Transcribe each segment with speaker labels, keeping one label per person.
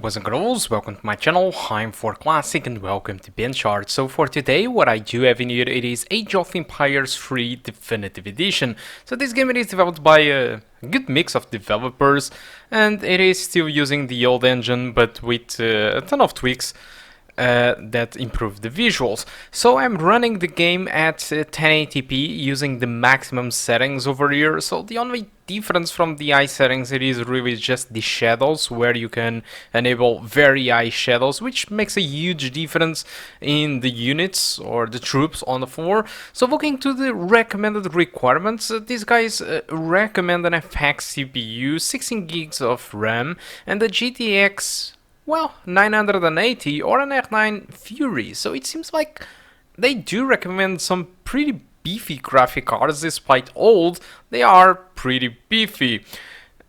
Speaker 1: boys and girls, welcome to my channel. I'm ForClassic and welcome to BenchART. So for today, what I do have in here, it is Age of Empires 3 Definitive Edition. So this game it is developed by a good mix of developers, and it is still using the old engine but with a ton of tweaks that improve the visuals. So I'm running the game at 1080p using the maximum settings over here. So the only difference from the high settings, it is really just the shadows, where you can enable very high shadows, which makes a huge difference in the units or the troops on the floor. So looking to the recommended requirements, these guys recommend an FX CPU, 16 gigs of RAM, and the GTX 980 or an R9 Fury. So it seems like they do recommend some pretty beefy graphic cards. Despite old, they are pretty beefy.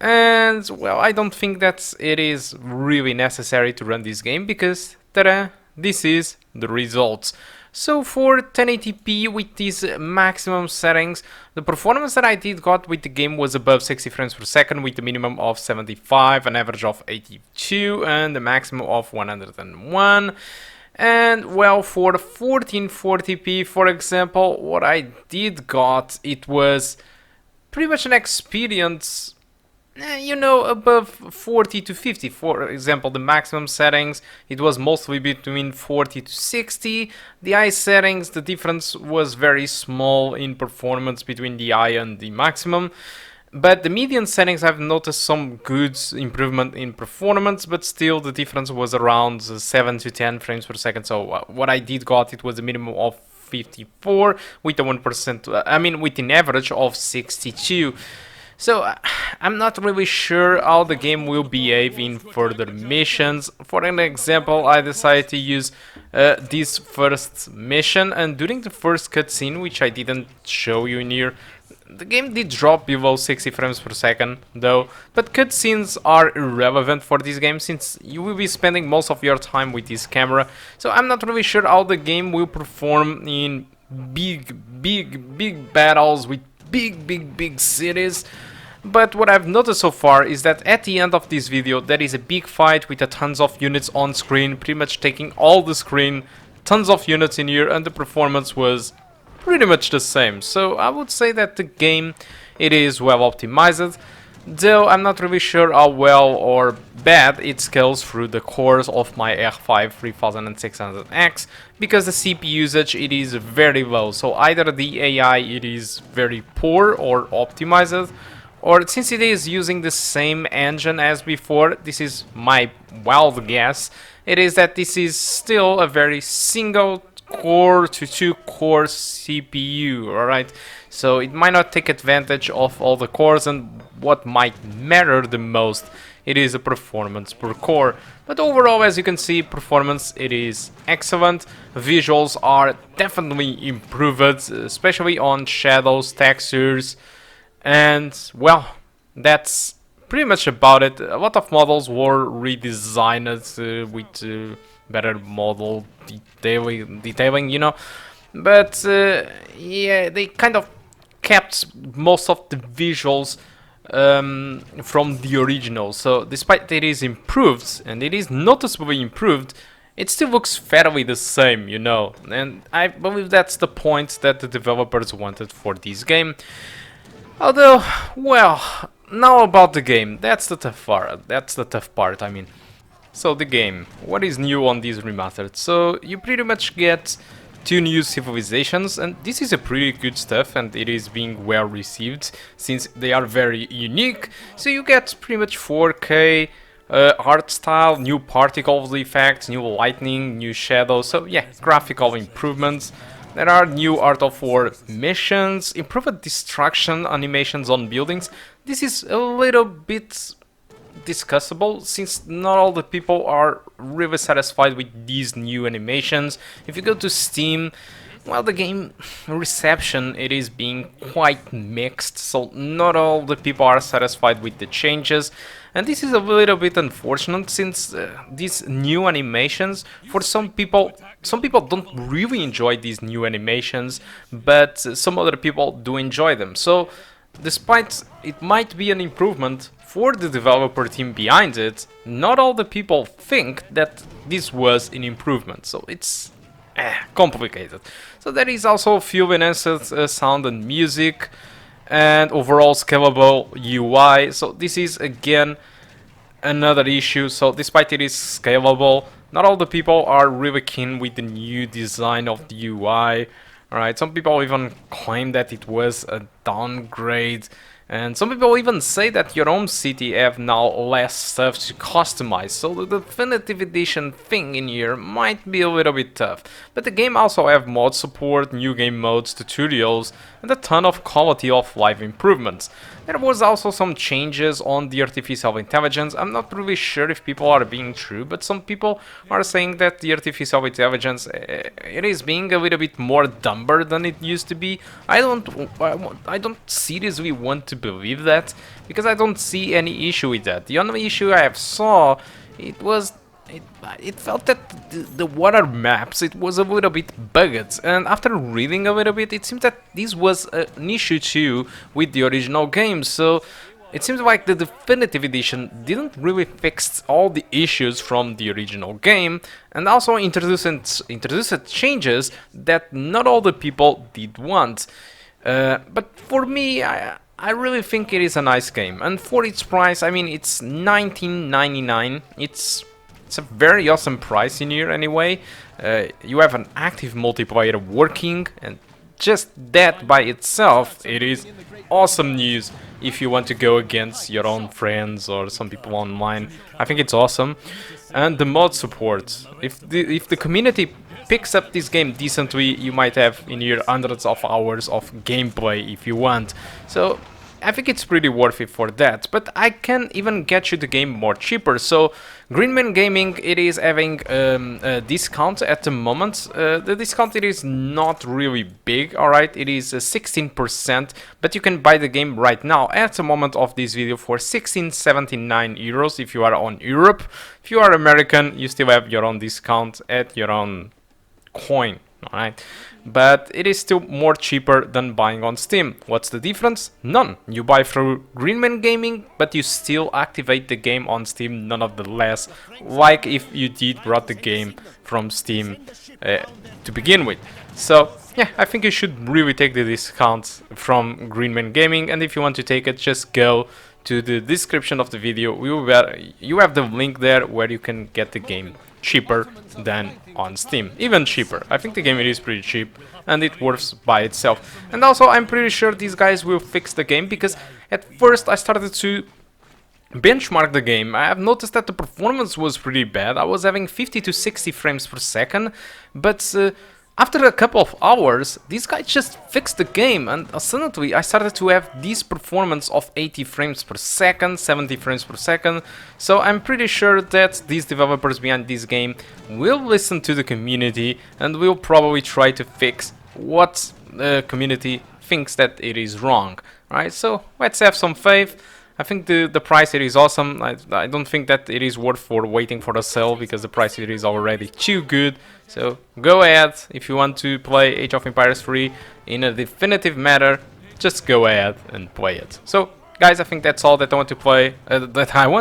Speaker 1: And well, I don't think that it is really necessary to run this game because ta-da, this is the results. So for 1080p with these maximum settings, the performance that I did got with the game was above 60 frames per second with a minimum of 75, an average of 82 and a maximum of 101. And well, for 1440p, for example, what I did got, it was pretty much an experience, you know, above 40 to 50. For example, the maximum settings, it was mostly between 40 to 60. The high settings, the difference was very small in performance between the high and the maximum. But the median settings, I've noticed some good improvement in performance, but still the difference was around 7 to 10 frames per second. So what I did got, it was a minimum of 54 with a 1%, with an average of 62. So I'm not really sure how the game will behave in further missions. For an example, I decided to use this first mission, and during the first cutscene, which I didn't show you in here, the game did drop below 60 frames per second though, but cutscenes are irrelevant for this game since you will be spending most of your time with this camera. So I'm not really sure how the game will perform in big battles with big cities. But what I've noticed so far is that at the end of this video there is a big fight with a tons of units on screen, pretty much taking all the screen, tons of units in here, and the performance was pretty much the same. So I would say that the game, it is well optimized, though I'm not really sure how well or bad it scales through the cores of my R5 3600X, because the CPU usage, it is very low. So either the AI, it is very poor or optimized, or since it is using the same engine as before, this is my wild guess, it is that this is still a very single core to two core CPU, alright? So it might not take advantage of all the cores, and what might matter the most, it is a performance per core. But overall, as you can see, performance, it is excellent. Visuals are definitely improved, especially on shadows, textures, and well, that's pretty much about it. A lot of models were redesigned with better model detailing, you know, but yeah, they kind of kept most of the visuals from the original. So despite it is improved, and it is noticeably improved, it still looks fairly the same, you know, and I believe that's the point that the developers wanted for this game. Although, well, now about the game, that's the tough part, I mean. So the game, what is new on this remastered? So you pretty much get 2 new civilizations, and this is a pretty good stuff, and it is being well received since they are very unique. So you get pretty much 4K art style, new particles effects, new lightning, new shadows, so yeah, graphical improvements. There are new Art of War missions, improved destruction animations on buildings. This is a little bit discussable since not all the people are really satisfied with these new animations. If you go to Steam, well, the game reception, it is being quite mixed, so not all the people are satisfied with the changes, and this is a little bit unfortunate since these new animations, for some people don't really enjoy these new animations, but some other people do enjoy them. So despite it might be an improvement for the developer team behind it, not all the people think that this was an improvement. So it's complicated. So there is also few enhanced sound and music, and overall scalable UI. So this is again another issue. So despite it is scalable, not all the people are really keen with the new design of the UI. Alright, some people even claim that it was a downgrade, and some people even say that your own city have now less stuff to customize, so the definitive edition thing in here might be a little bit tough. But the game also have mod support, new game modes, tutorials, and a ton of quality of life improvements. There was also some changes on the artificial intelligence. I'm not really sure if people are being true, but some people are saying that the artificial intelligence it is being a little bit more dumber than it used to be. I don't seriously want to believe that, because I don't see any issue with that. The only issue I have saw, it felt that the water maps, it was a little bit bugged, and after reading a little bit, it seems that this was an issue too with the original game. So it seems like the definitive edition didn't really fix all the issues from the original game, and also introduced changes that not all the people did want. But for me, I really think it is a nice game, and for its price, I mean, it's $19.99. It's a very awesome price in here anyway. You have an active multiplayer working, and just that by itself, it is awesome news if you want to go against your own friends or some people online. I think it's awesome. And the mod support. If the community picks up this game decently, you might have in here hundreds of hours of gameplay if you want. So I think it's pretty worth it for that, but I can even get you the game more cheaper. So Greenman Gaming, it is having a discount at the moment. The discount, it is not really big, alright, it is 16%, but you can buy the game right now at the moment of this video for 1679 euros if you are on Europe. If you are American, you still have your own discount at your own coin, alright, but it is still more cheaper than buying on Steam. What's the difference? None. You buy through Greenman Gaming, but you still activate the game on Steam nonetheless, like if you did brought the game from Steam to begin with. So yeah, I think you should really take the discount from Greenman Gaming, and if you want to take it, just go to the description of the video. You have the link there where you can get the game cheaper than on Steam, even cheaper. I think the game, it is pretty cheap and it works by itself. And also I'm pretty sure these guys will fix the game, because at first I started to benchmark the game. I have noticed that the performance was pretty bad. I was having 50 to 60 frames per second, but after a couple of hours, this guy just fixed the game, and suddenly I started to have this performance of 80 frames per second, 70 frames per second. So I'm pretty sure that these developers behind this game will listen to the community and will probably try to fix what the community thinks that it is wrong. Right? So let's have some faith. I think the price, it is awesome. I don't think that it is worth for waiting for the sale, because the price, it is already too good. So go ahead, if you want to play Age of Empires 3 in a definitive manner, just go ahead and play it. So guys, I think that's all that I want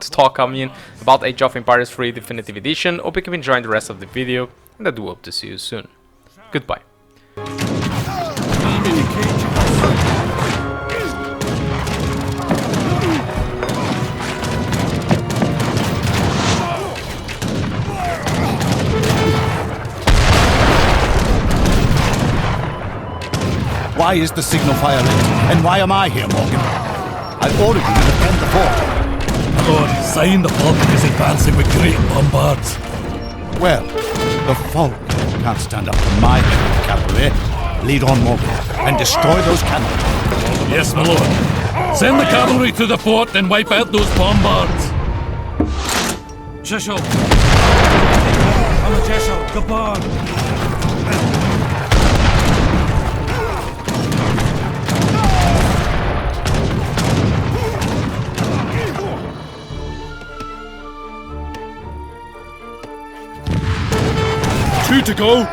Speaker 1: to talk about Age of Empires 3 Definitive Edition. Hope you can enjoy the rest of the video, and I do hope to see you soon. Goodbye.
Speaker 2: Why is the signal fire lit? And why am I here, Morgan? I've ordered you to defend the fort.
Speaker 3: Lord, sign the Falcon is advancing with great bombards.
Speaker 2: Well, the Falcon can't stand up to my heavy cavalry. Lead on, Morgan, and destroy those cannon.
Speaker 3: Yes, my lord. Send the cavalry to the fort and wipe out those bombards. Jeshel. I'm a Jeshel. Gabon. Two to go.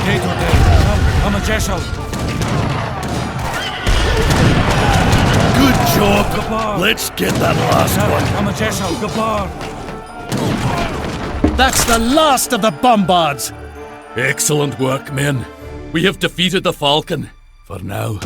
Speaker 3: Kato there. I'm a Jeshel. Good job. Let's get that last one.
Speaker 2: That's the last of the bombards!
Speaker 3: Excellent work, men. We have defeated the Falcon. For now.